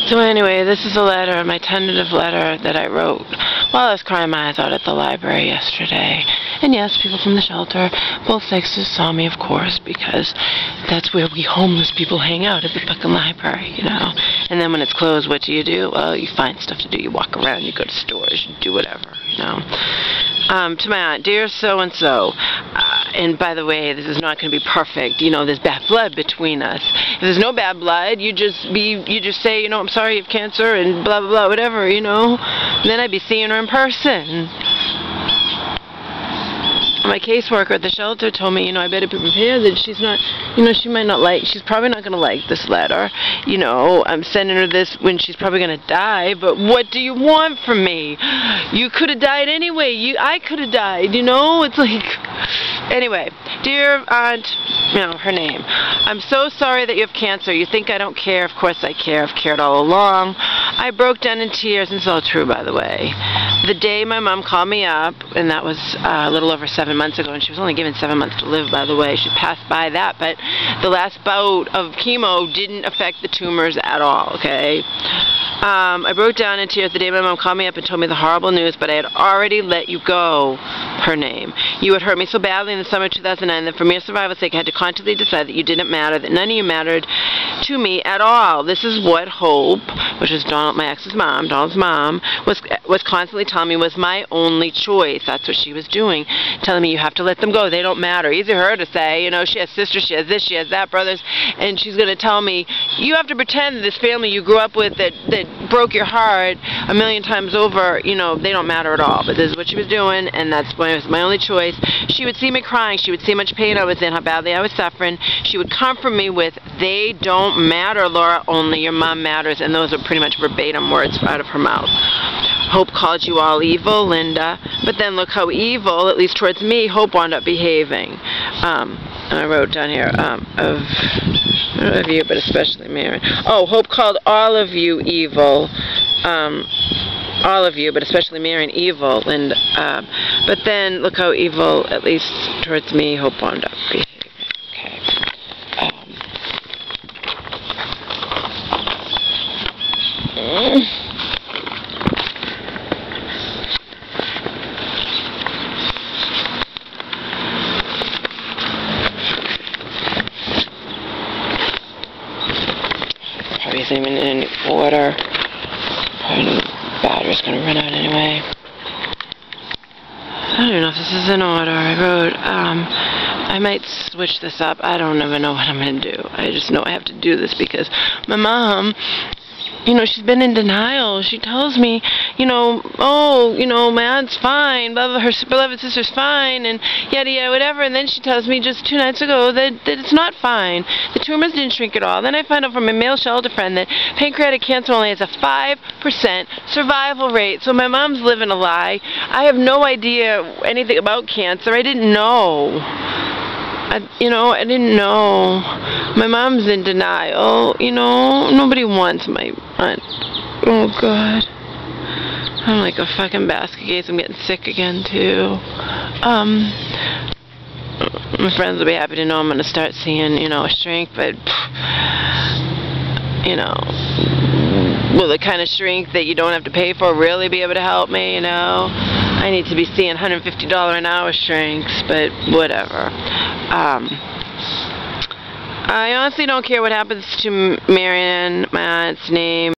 So anyway, this is a letter, my tentative letter that I wrote while I was crying my eyes out at the library yesterday. And yes, people from the shelter, both sexes, saw me, of course, because that's where we homeless people hang out, at the fucking library, you know. And then when it's closed, what do? Well, you find stuff to do. You walk around, you go to stores, you do whatever, you know. To my aunt, dear so-and-so, and by the way, this is not going to be perfect. You know, there's bad blood between us. If there's no bad blood, you just say, you know, I'm sorry you have cancer and blah, blah, blah, whatever, you know. And then I'd be seeing her in person. My caseworker at the shelter told me, you know, I better be prepared that she's not, you know, she's probably not going to like this letter. You know, I'm sending her this when she's probably going to die, but what do you want from me? You could have died anyway. I could have died, you know? It's like... Anyway, dear aunt, you know, her name. I'm so sorry that you have cancer. You think I don't care? Of course I care. I've cared all along. I broke down in tears, and it's all true, by the way. The day my mom called me up, and that was a little over 7 months ago, and she was only given 7 months to live, by the way. She passed by that, but the last bout of chemo didn't affect the tumors at all, okay? I broke down in tears the day my mom called me up and told me the horrible news, but I had already let you go, her name. You had hurt me so badly in the summer of 2009 that for mere survival's sake I had to consciously decide that you didn't matter, that none of you mattered to me at all. This is what Hope, which is my ex's mom, Donald's mom, was constantly telling me was my only choice. That's what she was doing, telling me you have to let them go. They don't matter. Easy for her to say, you know, she has sisters, she has this, she has that, brothers, and she's going to tell me, you have to pretend that this family you grew up with that broke your heart a million times over, you know, they don't matter at all. But this is what she was doing, and that's was my only choice. She would see me crying. She would see how much pain I was in, how badly I was suffering. She would comfort me with, they don't matter, Laura, only your mom matters. And those are pretty much verbatim words out of her mouth. Hope called you all evil, Linda. But then look how evil, at least towards me, Hope wound up behaving. And I wrote down here, of you, but especially Mary. Oh, Hope called all of you evil. All of you, but especially Mary, and evil. And but then look how evil, at least towards me, Hope wound up behaving. Okay. Probably isn't even in any order. Probably battery's gonna run out anyway. I don't know if this is in order. I wrote, I might switch this up. I don't even know what I'm gonna do. I just know I have to do this because my mom, you know, she's been in denial. She tells me, you know, oh, you know, my aunt's fine, blah, blah, her beloved sister's fine, and yada, yada, whatever. And then she tells me just 2 nights ago that it's not fine. The tumors didn't shrink at all. Then I find out from a male shelter friend that pancreatic cancer only has a 5% survival rate. So my mom's living a lie. I have no idea anything about cancer. I didn't know. I didn't know. My mom's in denial, you know. Nobody wants my aunt. Oh, God. I'm like a fucking basket case. I'm getting sick again, too. My friends will be happy to know I'm going to start seeing, you know, a shrink, but, you know, will the kind of shrink that you don't have to pay for really be able to help me, you know? I need to be seeing $150 an hour shrinks, but whatever. I honestly don't care what happens to Marion, my aunt's name.